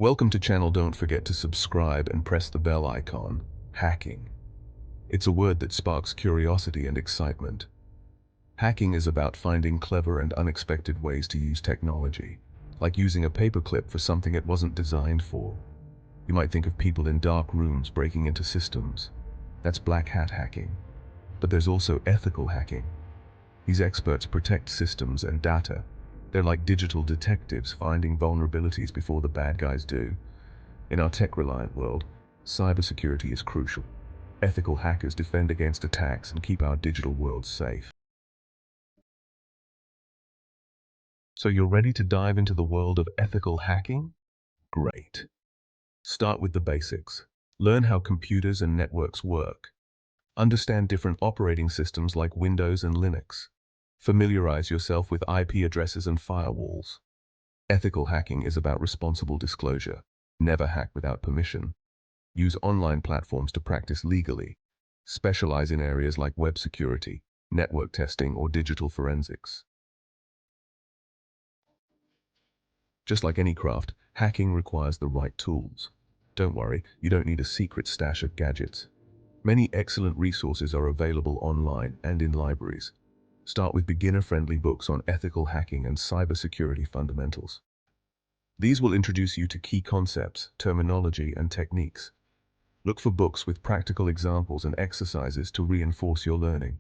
Welcome to channel. Don't forget to subscribe and press the bell icon. Hacking. It's a word that sparks curiosity and excitement. Hacking is about finding clever and unexpected ways to use technology, like using a paperclip for something it wasn't designed for. You might think of people in dark rooms breaking into systems. That's black hat hacking. But there's also ethical hacking. These experts protect systems and data. They're like digital detectives finding vulnerabilities before the bad guys do. In our tech-reliant world, cybersecurity is crucial. Ethical hackers defend against attacks and keep our digital world safe. So you're ready to dive into the world of ethical hacking? Great. Start with the basics. Learn how computers and networks work. Understand different operating systems like Windows and Linux. Familiarize yourself with IP addresses and firewalls. Ethical hacking is about responsible disclosure. Never hack without permission. Use online platforms to practice legally. Specialize in areas like web security, network testing, or digital forensics. Just like any craft, hacking requires the right tools. Don't worry, you don't need a secret stash of gadgets. Many excellent resources are available online and in libraries. Start with beginner-friendly books on ethical hacking and cybersecurity fundamentals. These will introduce you to key concepts, terminology, and techniques. Look for books with practical examples and exercises to reinforce your learning.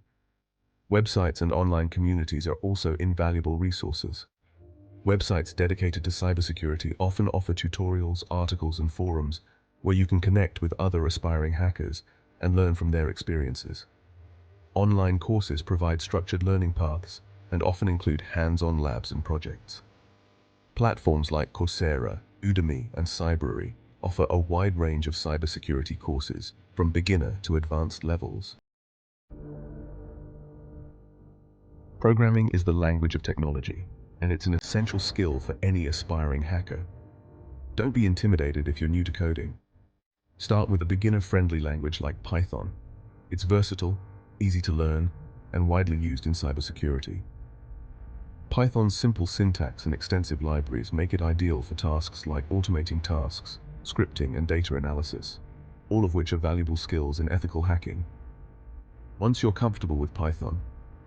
Websites and online communities are also invaluable resources. Websites dedicated to cybersecurity often offer tutorials, articles, and forums where you can connect with other aspiring hackers and learn from their experiences. Online courses provide structured learning paths and often include hands-on labs and projects. Platforms like Coursera, Udemy, and Cybrary offer a wide range of cybersecurity courses, from beginner to advanced levels. Programming is the language of technology, and it's an essential skill for any aspiring hacker. Don't be intimidated if you're new to coding. Start with a beginner-friendly language like Python. It's versatile, easy to learn, and widely used in cybersecurity. Python's simple syntax and extensive libraries make it ideal for tasks like automating tasks, scripting, and data analysis, all of which are valuable skills in ethical hacking. Once you're comfortable with Python,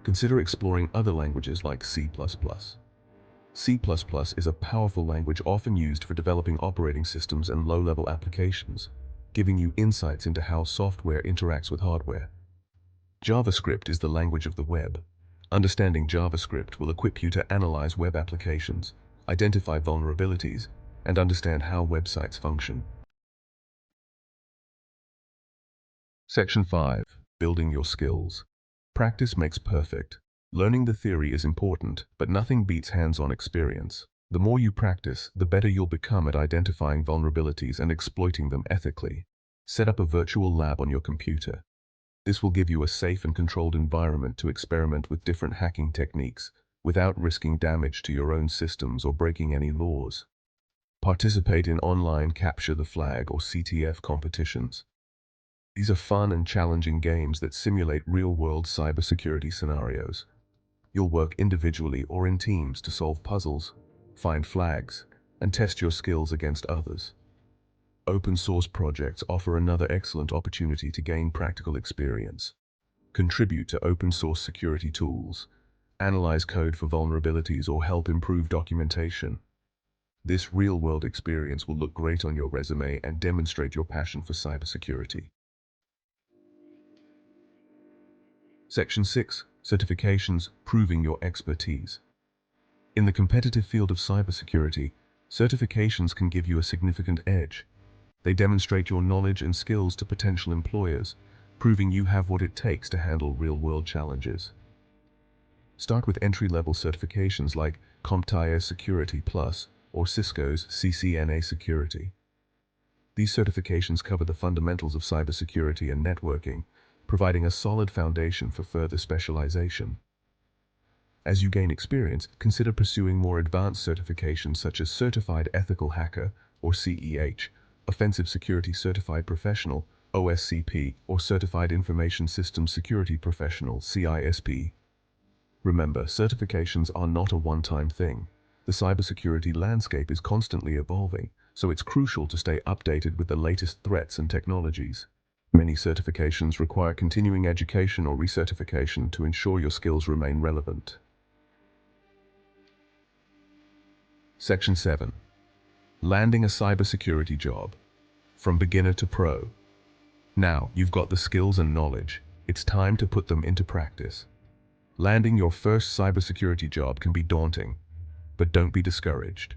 consider exploring other languages like C++. C++ is a powerful language often used for developing operating systems and low-level applications, giving you insights into how software interacts with hardware. JavaScript is the language of the web. Understanding JavaScript will equip you to analyze web applications, identify vulnerabilities, and understand how websites function. Section 5. Building your skills. Practice makes perfect. Learning the theory is important, but nothing beats hands-on experience. The more you practice, the better you'll become at identifying vulnerabilities and exploiting them ethically. Set up a virtual lab on your computer. This will give you a safe and controlled environment to experiment with different hacking techniques without risking damage to your own systems or breaking any laws. Participate in online Capture the Flag or CTF competitions. These are fun and challenging games that simulate real-world cybersecurity scenarios. You'll work individually or in teams to solve puzzles, find flags, and test your skills against others. Open source projects offer another excellent opportunity to gain practical experience. Contribute to open source security tools, analyze code for vulnerabilities, or help improve documentation. This real-world experience will look great on your resume and demonstrate your passion for cybersecurity. Section 6. Certifications proving your expertise. In the competitive field of cybersecurity, certifications can give you a significant edge. They demonstrate your knowledge and skills to potential employers, proving you have what it takes to handle real-world challenges. Start with entry-level certifications like CompTIA Security Plus or Cisco's CCNA Security. These certifications cover the fundamentals of cybersecurity and networking, providing a solid foundation for further specialization. As you gain experience, consider pursuing more advanced certifications such as Certified Ethical Hacker, or CEH, Offensive Security Certified Professional, OSCP, or Certified Information Systems Security Professional, CISP. Remember, certifications are not a one-time thing. The cybersecurity landscape is constantly evolving, so it's crucial to stay updated with the latest threats and technologies. Many certifications require continuing education or recertification to ensure your skills remain relevant. Section 7. Landing a cybersecurity job. From beginner to pro. Now, you've got the skills and knowledge. It's time to put them into practice. Landing your first cybersecurity job can be daunting, but don't be discouraged.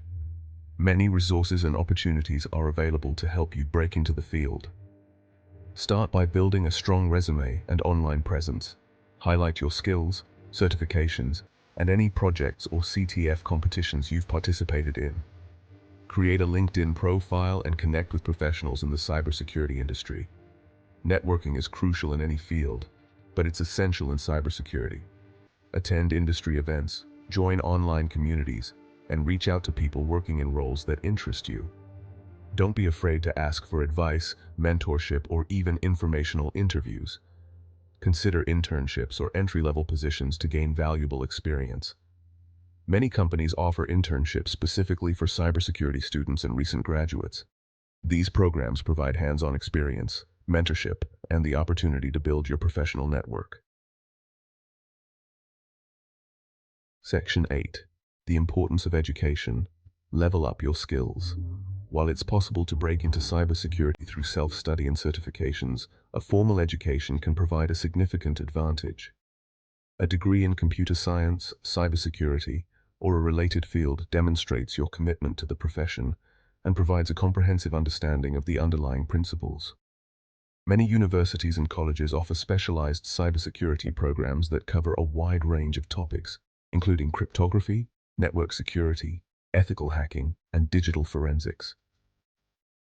Many resources and opportunities are available to help you break into the field. Start by building a strong resume and online presence. Highlight your skills, certifications, and any projects or CTF competitions you've participated in. Create a LinkedIn profile and connect with professionals in the cybersecurity industry. Networking is crucial in any field, but it's essential in cybersecurity. Attend industry events, join online communities, and reach out to people working in roles that interest you. Don't be afraid to ask for advice, mentorship, or even informational interviews. Consider internships or entry-level positions to gain valuable experience. Many companies offer internships specifically for cybersecurity students and recent graduates. These programs provide hands-on experience, mentorship, and the opportunity to build your professional network. Section 8. The importance of education. Level up your skills. While it's possible to break into cybersecurity through self-study and certifications, a formal education can provide a significant advantage. A degree in computer science, cybersecurity, or a related field demonstrates your commitment to the profession and provides a comprehensive understanding of the underlying principles. Many universities and colleges offer specialized cybersecurity programs that cover a wide range of topics, including cryptography, network security, ethical hacking, and digital forensics.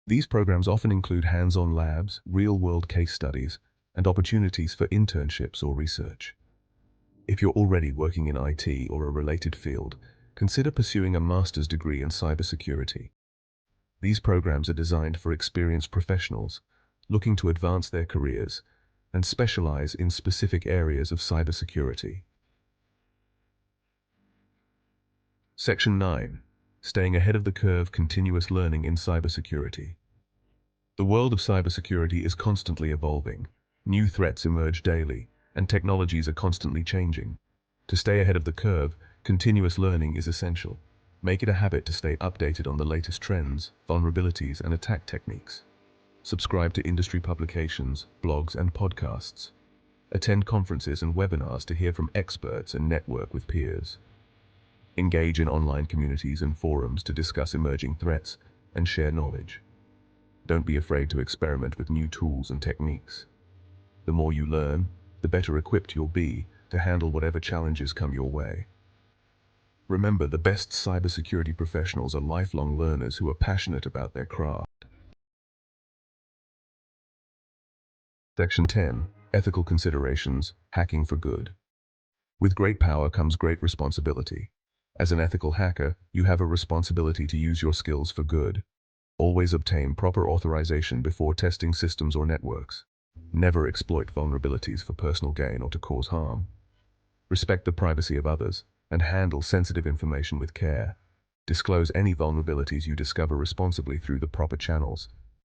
These programs often include hands-on labs, real-world case studies, and opportunities for internships or research. If you're already working in IT or a related field, consider pursuing a master's degree in cybersecurity. These programs are designed for experienced professionals looking to advance their careers and specialize in specific areas of cybersecurity. Section 9. Staying ahead of the curve, continuous learning in cybersecurity. The world of cybersecurity is constantly evolving. New threats emerge daily, and technologies are constantly changing. To stay ahead of the curve, continuous learning is essential. Make it a habit to stay updated on the latest trends, vulnerabilities, and attack techniques. Subscribe to industry publications, blogs, and podcasts. Attend conferences and webinars to hear from experts and network with peers. Engage in online communities and forums to discuss emerging threats and share knowledge. Don't be afraid to experiment with new tools and techniques. The more you learn, the better equipped you'll be to handle whatever challenges come your way. Remember, the best cybersecurity professionals are lifelong learners who are passionate about their craft. Section 10. Ethical considerations, hacking for good. With great power comes great responsibility. As an ethical hacker, you have a responsibility to use your skills for good. Always obtain proper authorization before testing systems or networks. Never exploit vulnerabilities for personal gain or to cause harm. Respect the privacy of others and handle sensitive information with care. Disclose any vulnerabilities you discover responsibly through the proper channels.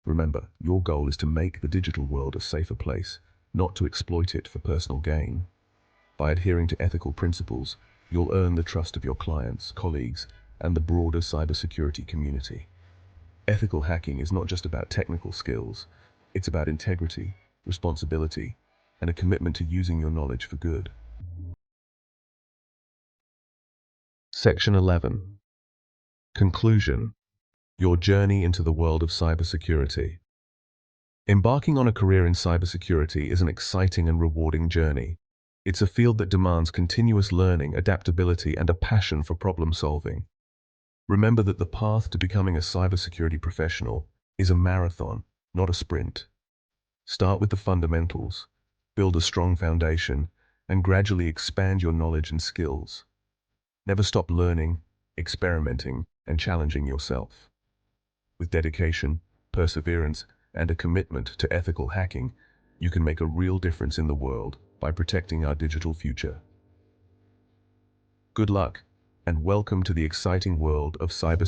Remember, your goal is to make the digital world a safer place, not to exploit it for personal gain. By adhering to ethical principles, you'll earn the trust of your clients, colleagues, and the broader cybersecurity community. Ethical hacking is not just about technical skills. It's about integrity, responsibility, and a commitment to using your knowledge for good. Section 11. Conclusion. Your journey into the world of cybersecurity. Embarking on a career in cybersecurity is an exciting and rewarding journey. It's a field that demands continuous learning, adaptability, and a passion for problem solving. Remember that the path to becoming a cybersecurity professional is a marathon, not a sprint. Start with the fundamentals, build a strong foundation, and gradually expand your knowledge and skills. Never stop learning, experimenting, and challenging yourself. With dedication, perseverance, and a commitment to ethical hacking, you can make a real difference in the world by protecting our digital future. Good luck, and welcome to the exciting world of cybersecurity.